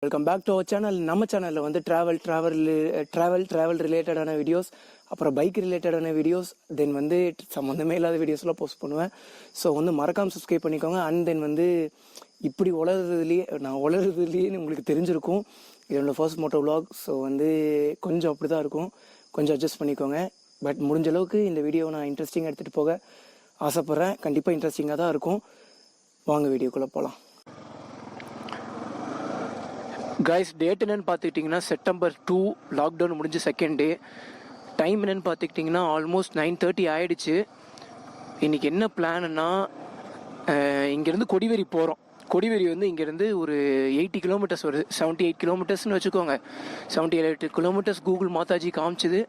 Welcome back to our channel. நம்ம சேனலில் வந்து ட்ராவல் ரிலேட்டடான வீடியோஸ், அப்புறம் பைக் ரிலேட்டடான வீடியோஸ், தென் வந்து சம்மந்தமே இல்லாத வீடியோஸ்லாம் போஸ்ட் பண்ணுவேன். ஸோ வந்து மறக்காமல் சப்ஸ்கிரைப் பண்ணிக்கோங்க. அண்ட் தென் வந்து இப்படி நான் உளறதுலேயே உங்களுக்கு தெரிஞ்சிருக்கும். என்னோடய ஃபர்ஸ்ட் மோட்டோ விலாக். ஸோ வந்து கொஞ்சம் அப்படி தான் இருக்கும், கொஞ்சம் அட்ஜஸ்ட் பண்ணிக்கோங்க. பட் முடிஞ்ச அளவுக்கு இந்த வீடியோவை நான் இன்ட்ரெஸ்டிங்காக எடுத்துகிட்டு போக ஆசைப்பட்றேன். கண்டிப்பாக இன்ட்ரெஸ்டிங்காக தான் இருக்கும். வாங்க வீடியோக்குள்ளே போகலாம். கைஸ், டேட் என்னென்னு பார்த்துக்கிட்டிங்கன்னா செப்டம்பர் 2, லாக்டவுன் முடிஞ்சு செகண்ட் டே. டைம் என்னென்னு பார்த்துக்கிட்டிங்கன்னா ஆல்மோஸ்ட் 9:30 ஆகிடுச்சு. இன்றைக்கி என்ன பிளான்னா, இங்கேருந்து கொடிவேரி போகிறோம். கொடிவேரி வந்து இங்கேருந்து ஒரு 80 கிலோமீட்டர்ஸ் வருது, 78 கிலோமீட்டர்ஸ்னு வச்சுக்கோங்க. 78 கிலோமீட்டர்ஸ் கூகுள் மாதாஜி காமிச்சிது.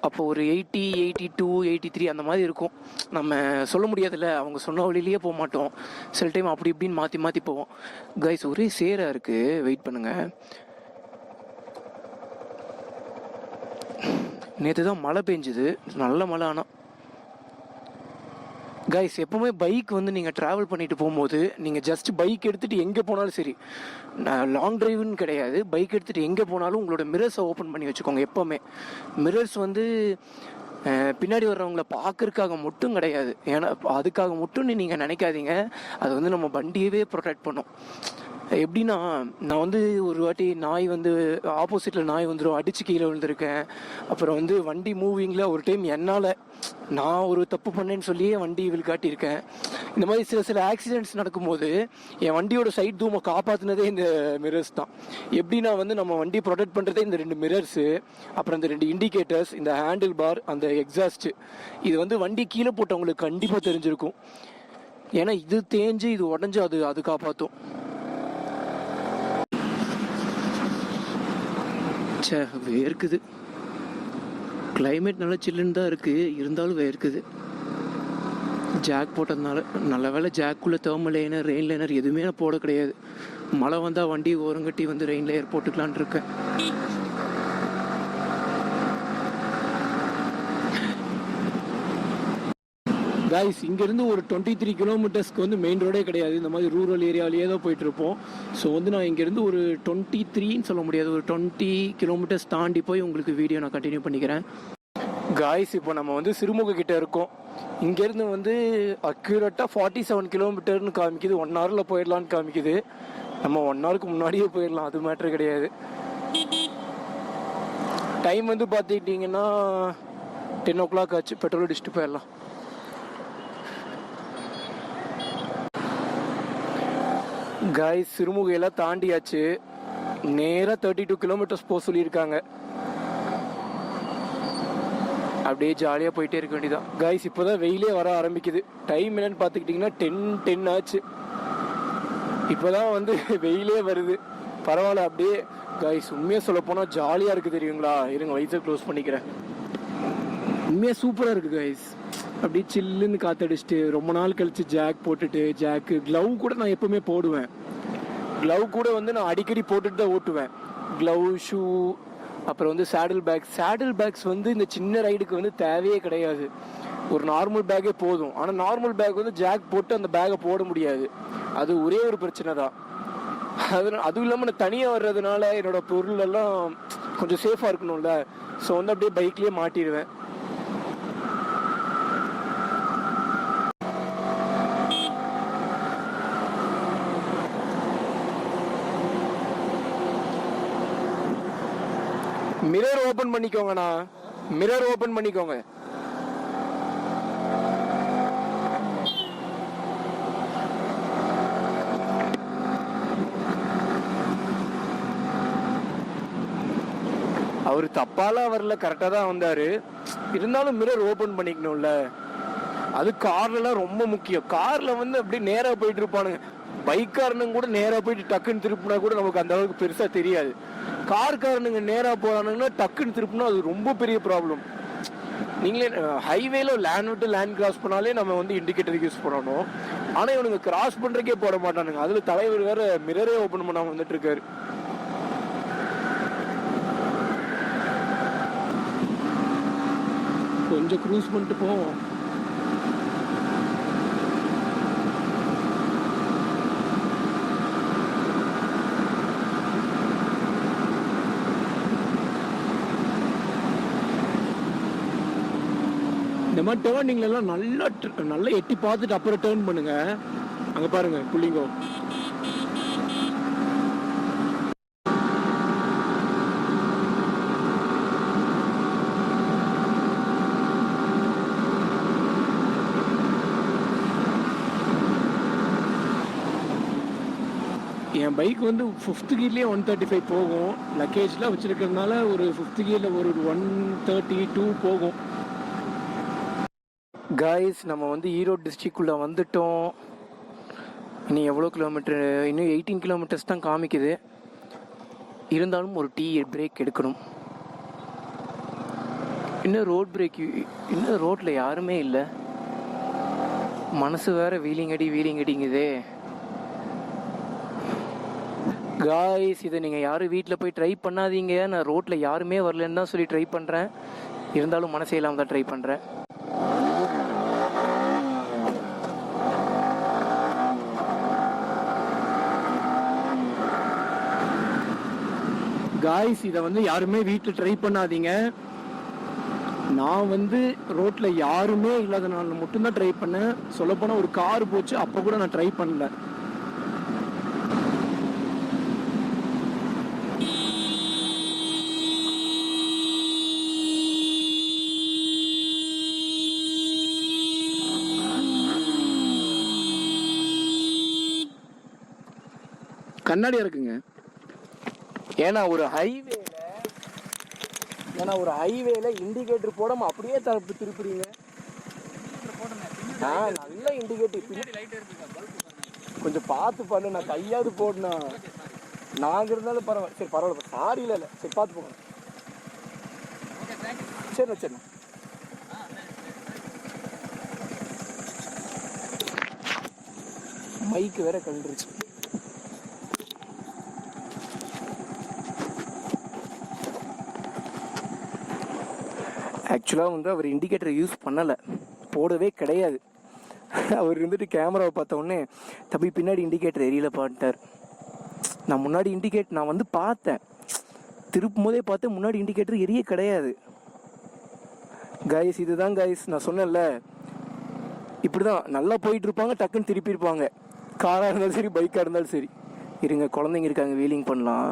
அப்போ ஒரு 80, 82, 83 அந்த மாதிரி இருக்கும். நம்ம சொல்ல முடியாதுல்ல, அவங்க சொன்ன வழியிலேயே போக மாட்டோம். சில டைம் அப்படி இப்படின்னு மாற்றி போவோம். கைஸ், ஒரே சேராக இருக்குது, வெயிட் பண்ணுங்கள். நேற்று தான் மழை பெஞ்சுது, நல்ல மழை. ஆனால் கைஸ், எப்போவுமே பைக் வந்து நீங்கள் ட்ராவல் பண்ணிட்டு போகும்போது நீங்கள் ஜஸ்ட் பைக் எடுத்துகிட்டு எங்கே போனாலும் சரி, லாங் டிரைவுன்னு கிடையாது, பைக் எடுத்துகிட்டு எங்கே போனாலும் உங்களோட மிரர்ஸை ஓப்பன் பண்ணி வச்சுக்கோங்க. எப்போவுமே மிரர்ஸ் வந்து பின்னாடி வர்றவங்கள பார்க்கறதுக்காக மட்டும் கிடையாது, ஏன்னா அதுக்காக மட்டும்னு நீங்கள் நினைக்காதீங்க. அது வந்து நம்ம வண்டியவே ப்ரொடெக்ட் பண்ணும். எப்படின்னா, நான் வந்து ஒரு வாட்டி ஆப்போசிட்டில் நாய் வந்துடும், அடித்து கீழே விழுந்திருக்கேன். அப்புறம் வந்து வண்டி மூவிங்கில் ஒரு டைம் நான் ஒரு தப்பு பண்ணேன்னு சொல்லியே வண்டி காட்டியிருக்கேன். இந்த மாதிரி சில ஆக்சிடென்ட்ஸ் நடக்கும்போது என் வண்டியோட சைட் தூமை காப்பாற்றினதே இந்த மிரர்ஸ் தான். எப்படின்னா வந்து நம்ம வண்டி ப்ரொடெக்ட் பண்ணுறதே இந்த 2 மிரர்ஸு, அப்புறம் இந்த 2 இண்டிகேட்டர்ஸ், இந்த ஹேண்டில் பார், அந்த எக்ஸாஸ்ட்டு. இது வந்து வண்டி கீழே போட்டவங்களுக்கு கண்டிப்பாக தெரிஞ்சிருக்கும். ஏன்னா இது தேஞ்சு இது உடஞ்சி அது காப்பாற்றும். வேர்க்குது. கிளைமேட் நல்லா சில்லுன்னு தான் இருக்குது, இருந்தாலும் வேர்க்குது. ஜாக் போட்டதுனால நல்ல வேலை. ஜாக்குள்ளே தேர்மல் லைனர், ரெயின் லைனர் எதுவுமே நான் போட கிடையாது. மழை வந்தால் வண்டி ஓரங்கட்டி வந்து ரெயின் லேயர் போட்டுக்கலான் இருக்கேன். கைஸ், இங்கேருந்து ஒரு 23 கிலோமீட்டர்ஸ்க்கு வந்து மெயின் ரோடே கிடையாது, இந்த மாதிரி ரூரல் ஏரியாவிலேயே தான் போயிட்டுருப்போம். ஸோ வந்து நான் இங்கேருந்து ஒரு 23ன்னு சொல்ல முடியாது, ஒரு 20 கிலோமீட்டர்ஸ் தாண்டி போய் உங்களுக்கு வீடியோ நான் கண்டினியூ பண்ணிக்கிறேன். கைஸ், இப்போ நம்ம வந்து சிறுமுகை கிட்டே இருக்கோம். இங்கேருந்து வந்து அக்யூரேட்டாக 47 கிலோமீட்டர்னு காமிக்குது. 1 ஹவரில் போயிடலான்னு காமிக்குது. நம்ம 1 ஹவருக்கு முன்னாடியே போயிடலாம், அது மேட்ரு கிடையாது. டைம் வந்து பார்த்துக்கிட்டிங்கன்னா 10 o'clock ஆச்சு. பெட்ரோல் அடிச்சுட்டு போயிடலாம். கைஸ், சிறுமுகையெல்லாம் தாண்டியாச்சு. நேராக 32 கிலோமீட்டர்ஸ் போக சொல்லியிருக்காங்க. அப்படியே ஜாலியாக போயிட்டே இருக்க வேண்டியதான். கைஸ், இப்போ தான் வெயிலே வர ஆரம்பிக்குது. டைம் என்னன்னு பார்த்துக்கிட்டிங்கன்னா 10 ஆச்சு. இப்போ தான் வந்து வெயிலே வருது. பரவாயில்ல. அப்படியே கைஸ், உண்மையாக சொல்ல போனால் ஜாலியாக இருக்குது, தெரியுங்களா? இருங்க, வயசை க்ளோஸ் பண்ணிக்கிறேன். உண்மையாக சூப்பராக இருக்குது கைஸ். அப்படியே சில்லுன்னு காற்றடிச்சிட்டு ரொம்ப நாள் கழிச்சு ஜாக் போட்டுட்டு, க்ளவ் கூட நான் எப்பவுமே போடுவேன். க்ளவ் கூட வந்து நான் அடிக்கடி போட்டுட்டு தான் ஓட்டுவேன். க்ளவ், ஷூ, அப்புறம் வந்து சேடில் பேக்ஸ் வந்து இந்த சின்ன ரைடுக்கு வந்து தேவையே கிடையாது. ஒரு நார்மல் பேக்கே போதும். ஆனால் நார்மல் பேக் வந்து ஜாக் போட்டு அந்த பேக்கை போட முடியாது. அது ஒரே ஒரு பிரச்சனை தான். அதுவும் இல்லாமல் நான் தனியாக வர்றதுனால என்னோட பொருள் எல்லாம் கொஞ்சம் சேஃபாக இருக்கணும்ல. ஸோ வந்து அப்படியே பைக்லேயே மாட்டிடுவேன். மிரர் ஓபன் பண்ணிக்கோங்கண்ணா, மிரர் ஓபன் பண்ணிக்கோங்க. அவரு தப்பாலாம் வரல, கரெக்டாக தான் வந்தாரு. இருந்தாலும் மிரர் ஓபன் பண்ணிக்கணும்ல. அது கார்லாம் ரொம்ப முக்கியம். கார்ல வந்து அப்படியே நேராக போயிட்டு இருப்பானுங்க. பைக்காரனுங்க கூட நேராக போயிட்டு டக்குன்னு திருப்பினா கூட நமக்கு அந்த அளவுக்கு பெருசாக தெரியாது. கார்காரனுங்க நேராக போறானுங்கன்னா டக்குன்னு திருப்பினா அது ரொம்ப பெரிய ப்ராப்ளம். நீங்களே ஹைவேல லேண்ட் விட்டு லேண்ட் கிராஸ் பண்ணாலே நம்ம வந்து இண்டிகேட்டர் யூஸ் பண்ணணும். ஆனால் இவனுங்க கிராஸ் பண்ணுறக்கே போட மாட்டானுங்க. அதில் தலைவர் வேற மிரரே ஓப்பன் பண்ணாமல் வந்துட்டு இருக்காரு. கொஞ்சம் க்ரூஸ் பண்ணிட்டு போவோம். இந்த மாதிரி டேர்னிங்லாம் நல்லா எட்டி பார்த்துட்டு அப்புறம் டேர்ன் பண்ணுங்க. அங்கே பாருங்க புள்ளிங்கோ. என் பைக் வந்து 5th கியர்லேயே 135 போகும். லக்கேஜ்லாம் வச்சுருக்கிறதுனால ஒரு 5th கியரில் ஒரு 132 போகும். காய்ஸ், நம்ம வந்து ஈரோடு டிஸ்ட்ரிக்குள்ளே வந்துட்டோம். இனி எவ்வளோ கிலோமீட்டர்? இன்னும் 18 கிலோமீட்டர்ஸ் தான் காமிக்குது. இருந்தாலும் ஒரு பிரேக் எடுக்கணும். இன்னும் இன்னும் ரோட்டில் யாருமே இல்லை. மனசு வேறு வீலிங் அடிங்குதே. காய்ஸ், இதை நீங்கள் யாரும் வீட்டில் போய் ட்ரை பண்ணாதீங்க. நான் ரோட்டில் யாருமே வரலன்னு தான் சொல்லி ட்ரை பண்ணுறேன். இருந்தாலும் மனசே இல்லாமல் தான் ட்ரை பண்ணுறேன். காய்ஸ், இதை வந்து யாருமே வீட்டில் ட்ரை பண்ணாதீங்க. நான் வந்து ரோட்டில் யாருமே இல்லாதனால மட்டும்தான் ட்ரை பண்ணேன். சொல்லப்போனால் ஒரு கார் போச்சு, அப்போ கூட நான் ட்ரை பண்ணல. கண்ணாடியா இருக்குங்க. ஏன்னா ஒரு ஹைவேல இண்டிகேட்டர் போடாம அப்படியே திருப்புறீங்க. நல்ல இண்டிகேட்டர் கொஞ்சம் பார்த்து பண்ணு. நான் கையாவது போடணும். நாங்க இருந்தாலும் பரவாயில்ல. சரி பரவாயில்ல, சாரி இல்லை. சரி பார்த்து போகணும். சரிண்ணா. மைக்கு வேற கண்டுருச்சு. ஆக்சுவலாக வந்து அவர் இண்டிகேட்டர் யூஸ் பண்ணலை, போடவே கிடையாது. அவர் இருந்துட்டு கேமராவை பார்த்த உடனே தம்பி பின்னாடி இண்டிகேட்டர் எரியல பாட்டார். நான் முன்னாடி நான் வந்து பார்த்தேன், திருப்பும் போதே பார்த்தேன் முன்னாடி இண்டிகேட்டர் எரிய கிடையாது. கைஸ், இதுதான் கைஸ் நான் சொன்னேன்ல, இப்படி தான் நல்லா போயிட்டு இருப்பாங்க, டக்குன்னு திருப்பியிருப்பாங்க. காராக இருந்தாலும் சரி, பைக்காக இருந்தாலும் சரி. இருங்க, குழந்தைங்க இருக்காங்க, வீலிங் பண்ணலாம்.